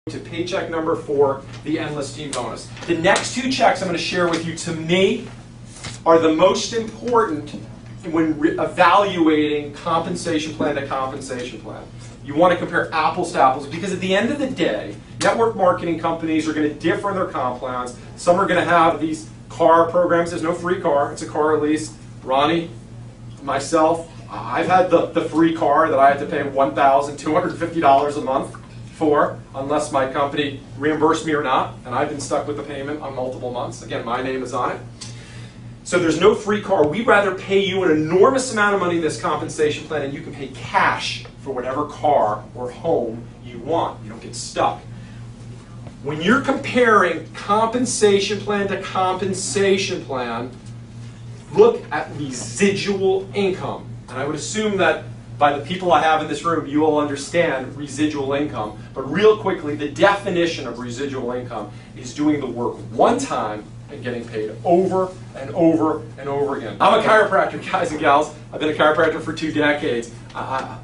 to paycheck number 4, the endless team bonus. The next 2 checks I'm going to share with you, to me, are the most important when evaluating compensation plan to compensation plan. You want to compare apples to apples because at the end of the day, network marketing companies are going to differ in their comp plans. Some are going to have these car programs. There's no free car. It's a car lease. Ronnie, myself, I've had the free car that I had to pay $1,250 a month for, unless my company reimbursed me or not, and I've been stuck with the payment on multiple months. Again, my name is on it. So there's no free car. We'd rather pay you an enormous amount of money in this compensation plan, and you can pay cash for whatever car or home you want. You don't get stuck. When you're comparing compensation plan to compensation plan, look at residual income. And I would assume that by the people I have in this room, you all understand residual income. But real quickly, the definition of residual income is doing the work one time and getting paid over and over and over again. I'm a chiropractor, guys and gals. I've been a chiropractor for 2 decades. I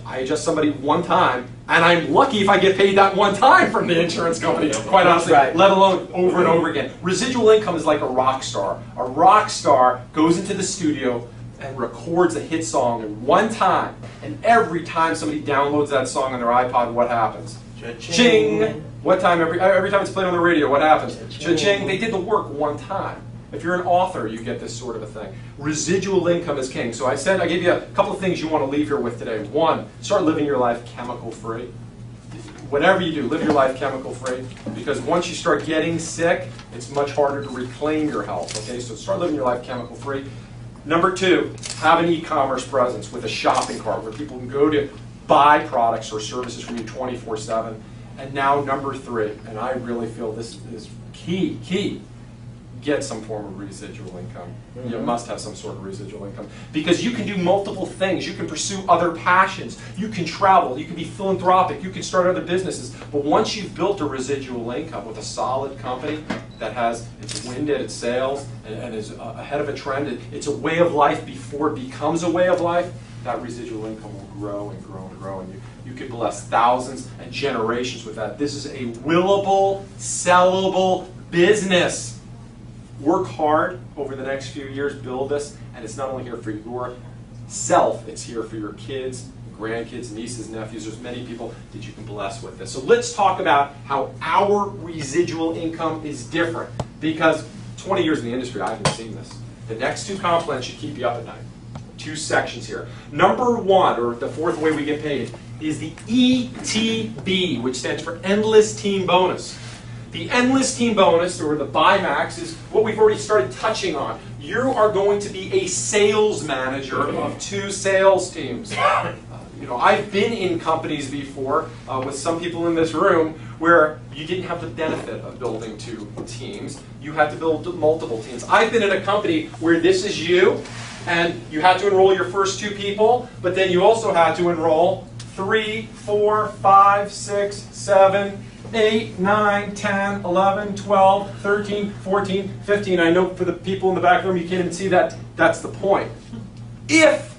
adjust somebody one time, and I'm lucky if I get paid that one time from the insurance company, quite honestly, let alone over and over again. Residual income is like a rock star. A rock star goes into the studio and records a hit song in one time, and every time somebody downloads that song on their iPod, what happens? Cha-ching! What time? Every time it's played on the radio, what happens? Cha-ching! They did the work one time. If you're an author, you get this sort of a thing. Residual income is king. So I gave you a couple of things you want to leave here with today. 1, start living your life chemical-free. Whatever you do, live your life chemical-free, because once you start getting sick, it's much harder to reclaim your health. Okay, so start living your life chemical-free. Number 2, have an e-commerce presence with a shopping cart where people can go to buy products or services from you 24/7. And now number 3, and I really feel this is key, get some form of residual income. You must have some sort of residual income because you can do multiple things. You can pursue other passions. You can travel. You can be philanthropic. You can start other businesses. But once you've built a residual income with a solid company that has its wind at its sails and is ahead of a trend, it's a way of life before it becomes a way of life, that residual income will grow and grow and grow, and you could bless thousands and generations with that. This is a willable, sellable business. Work hard over the next few years, build this, and it's not only here for yourself, it's here for your kids, grandkids, nieces, nephews. There's many people that you can bless with this. So let's talk about how our residual income is different, because 20 years in the industry, I haven't seen this. The next 2 comp plans should keep you up at night. 2 sections here. Number 1, or the 4th way we get paid, is the ETB, which stands for Endless Team Bonus. The Endless Team Bonus, or the BuyMax, is what we've already started touching on. You are going to be a sales manager of 2 sales teams. I've been in companies before with some people in this room where you didn't have the benefit of building 2 teams. You had to build multiple teams. I've been in a company where this is you, and you had to enroll your first 2 people, but then you also had to enroll 3, 4, 5, 6, 7, 8, 9, 10, 11, 12, 13, 14, 15. I know for the people in the back room you can't even see that. That's the point. If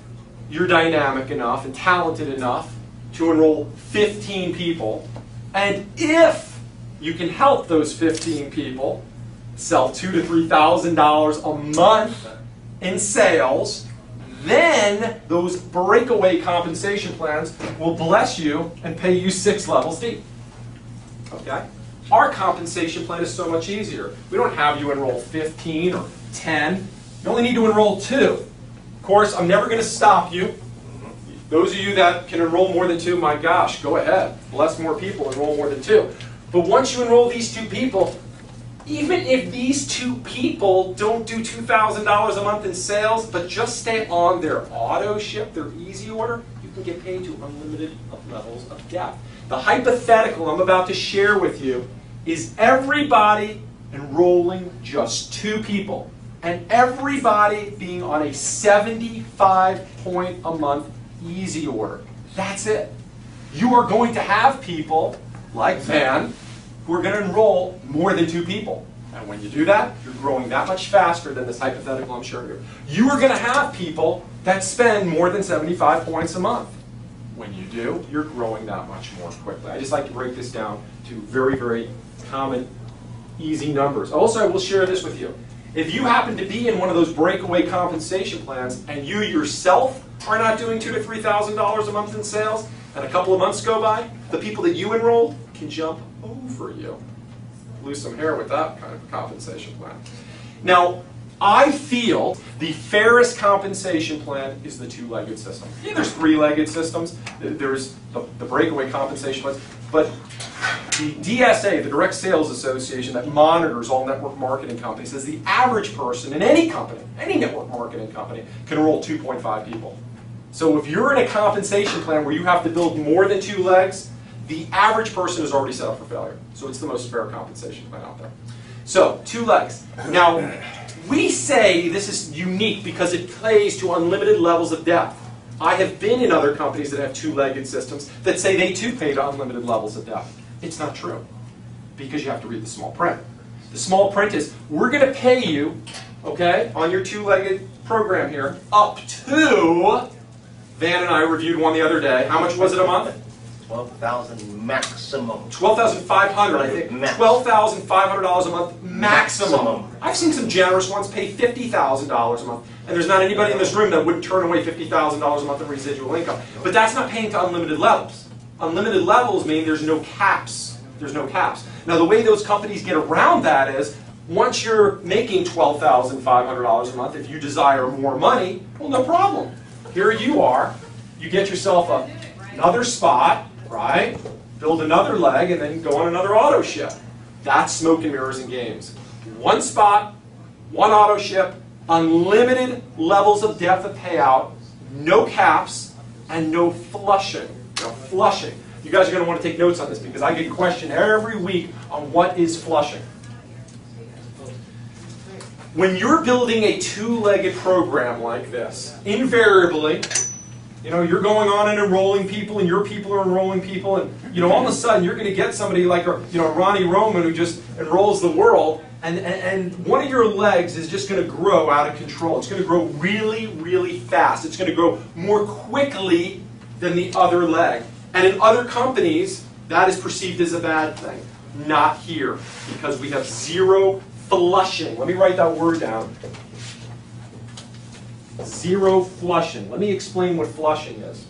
you're dynamic enough and talented enough to enroll 15 people, and if you can help those 15 people sell $2,000 to $3,000 a month in sales, then those breakaway compensation plans will bless you and pay you 6 levels deep. Okay? Our compensation plan is so much easier. We don't have you enroll 15 or 10. You only need to enroll 2. Of course, I'm never going to stop you. Those of you that can enroll more than 2, my gosh, go ahead. Bless more people, enroll more than 2. But once you enroll these 2 people, even if these 2 people don't do $2,000 a month in sales, but just stay on their auto ship, their easy order, you can get paid to unlimited levels of depth. The hypothetical I'm about to share with you is everybody enrolling just 2 people, and everybody being on a 75-point a month easy order. That's it. You are going to have people like Van who are going to enroll more than 2 people. And when you do that, you're growing that much faster than this hypothetical I'm showing you. You are going to have people that spend more than 75 points a month. When you do, you're growing that much more quickly. I just like to break this down to very, very common, easy numbers. Also, I will share this with you. If you happen to be in one of those breakaway compensation plans and you yourself are not doing $2,000 to $3,000 a month in sales, and a couple of months go by, the people that you enrolled can jump over you. Lose some hair with that kind of compensation plan. Now, I feel the fairest compensation plan is the two-legged system. Yeah, there's three-legged systems. There's the breakaway compensation plans. But the DSA, the Direct Sales Association that monitors all network marketing companies, says the average person in any company, any network marketing company, can enroll 2.5 people. So if you're in a compensation plan where you have to build more than 2 legs, the average person is already set up for failure. So it's the most fair compensation plan out there. So, 2 legs. Now, we say this is unique because it plays to unlimited levels of depth. I have been in other companies that have 2-legged systems that say they too pay to unlimited levels of depth. It's not true because you have to read the small print. The small print is, we're going to pay you, okay, on your 2-legged program here, up to, Van and I reviewed one the other day. How much was it a month? 12,000 maximum. 12,500, I think. $12,500 a month maximum. I've seen some generous ones pay $50,000 a month, and there's not anybody in this room that wouldn't turn away $50,000 a month in residual income. But that's not paying to unlimited levels. Unlimited levels mean there's no caps. There's no caps. Now, the way those companies get around that is, once you're making $12,500 a month, if you desire more money, well, no problem. Here you are. You get yourself another spot, right? Build another leg, and then go on another auto ship. That's smoke and mirrors and games. One spot, one auto ship, unlimited levels of depth of payout, no caps, and no flushing. No flushing. You guys are going to want to take notes on this because I get questioned every week on what is flushing. When you're building a 2-legged program like this, invariably, you're going on and enrolling people, and your people are enrolling people, and all of a sudden you're going to get somebody like Ronnie Roman who just enrolls the world, and one of your legs is just going to grow out of control. It's going to grow really, really fast. It's going to grow more quickly than the other leg. And in other companies, that is perceived as a bad thing. Not here, because we have zero flushing. Let me write that word down. Zero flushing. Let me explain what flushing is.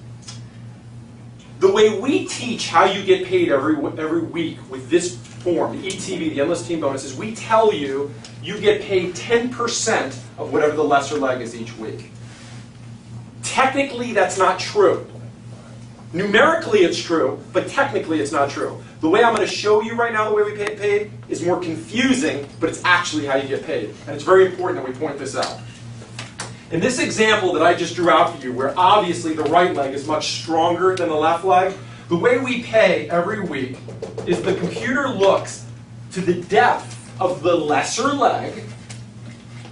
The way we teach how you get paid every week with this form, the ETB, the Endless Team Bonus, is we tell you you get paid 10% of whatever the lesser leg is each week. Technically, that's not true. Numerically, it's true, but technically, it's not true. The way I'm going to show you right now the way we get paid is more confusing, but it's actually how you get paid. And it's very important that we point this out. In this example that I just drew out for you, where obviously the right leg is much stronger than the left leg, the way we pay every week is the computer looks to the depth of the lesser leg,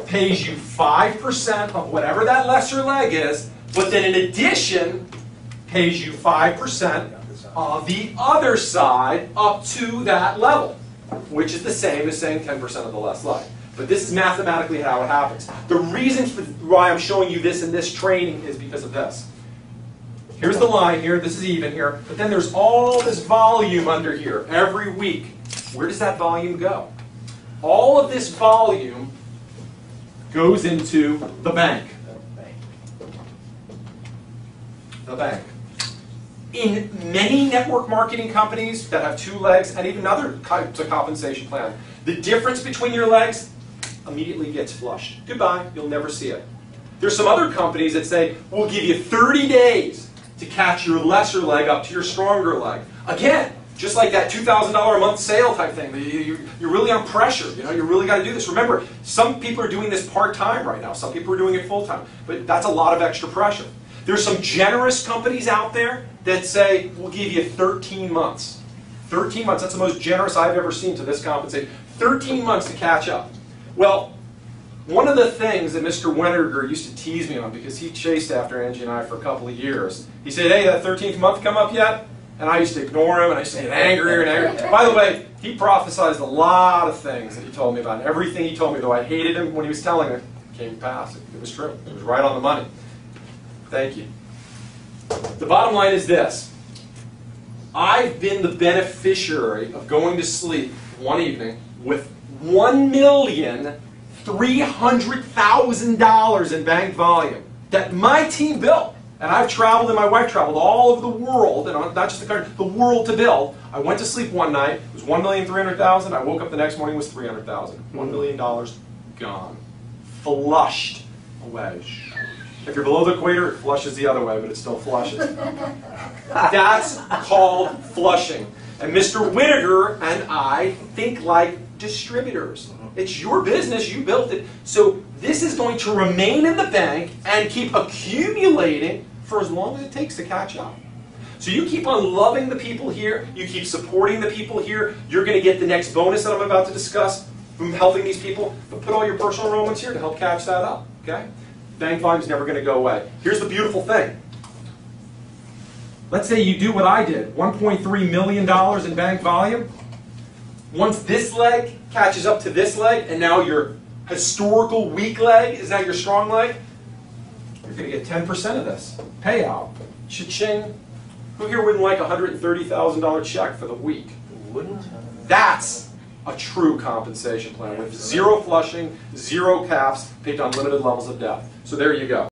pays you 5% of whatever that lesser leg is, but then in addition, pays you 5% of the other side up to that level, which is the same as saying 10% of the less leg. But this is mathematically how it happens. The reason for why I'm showing you this in this training is because of this. Here's the line here, this is even here, but then there's all this volume under here every week. Where does that volume go? All of this volume goes into the bank. The bank. In many network marketing companies that have 2 legs and even other types of compensation plan, the difference between your legs immediately gets flushed. Goodbye, you'll never see it. There's some other companies that say, we'll give you 30 days to catch your lesser leg up to your stronger leg. Again, just like that $2,000 a month sale type thing. You're really on pressure. You really got to do this. Remember, some people are doing this part-time right now. Some people are doing it full-time. But that's a lot of extra pressure. There's some generous companies out there that say, we'll give you 13 months. 13 months, that's the most generous I've ever seen to this compensation. 13 months to catch up. Well, one of the things that Mr. Wennerger used to tease me on, because he chased after Angie and I for a couple of years, he said, hey, that 13th month come up yet? And I used to ignore him, and I used to get angrier and angrier. By the way, he prophesized a lot of things that he told me about. And everything he told me, though I hated him when he was telling it, came to pass. It was true. It was right on the money. Thank you. The bottom line is this. I've been the beneficiary of going to sleep one evening with $1,300,000 in bank volume that my team built. And I've traveled, and my wife traveled all over the world, and not just the country, the world to build. I went to sleep one night, it was $1,300,000. I woke up the next morning, it was $300,000. $1 million gone. Flushed away. If you're below the equator, it flushes the other way, but it still flushes. That's called flushing. And Mr. Whittaker and I think like distributors. It's your business, you built it. So this is going to remain in the bank and keep accumulating for as long as it takes to catch up. So you keep on loving the people here, you keep supporting the people here, you're going to get the next bonus that I'm about to discuss from helping these people, but put all your personal enrollments here to help catch that up. Okay? Bank volume's never going to go away. Here's the beautiful thing. Let's say you do what I did, $1.3 million in bank volume. Once this leg catches up to this leg, and now your historical weak leg is now your strong leg, you're going to get 10% of this payout. Cha-ching. Who here wouldn't like a $130,000 check for the week? Wouldn't? That's a true compensation plan with zero flushing, zero caps, paid to unlimited levels of depth. So there you go.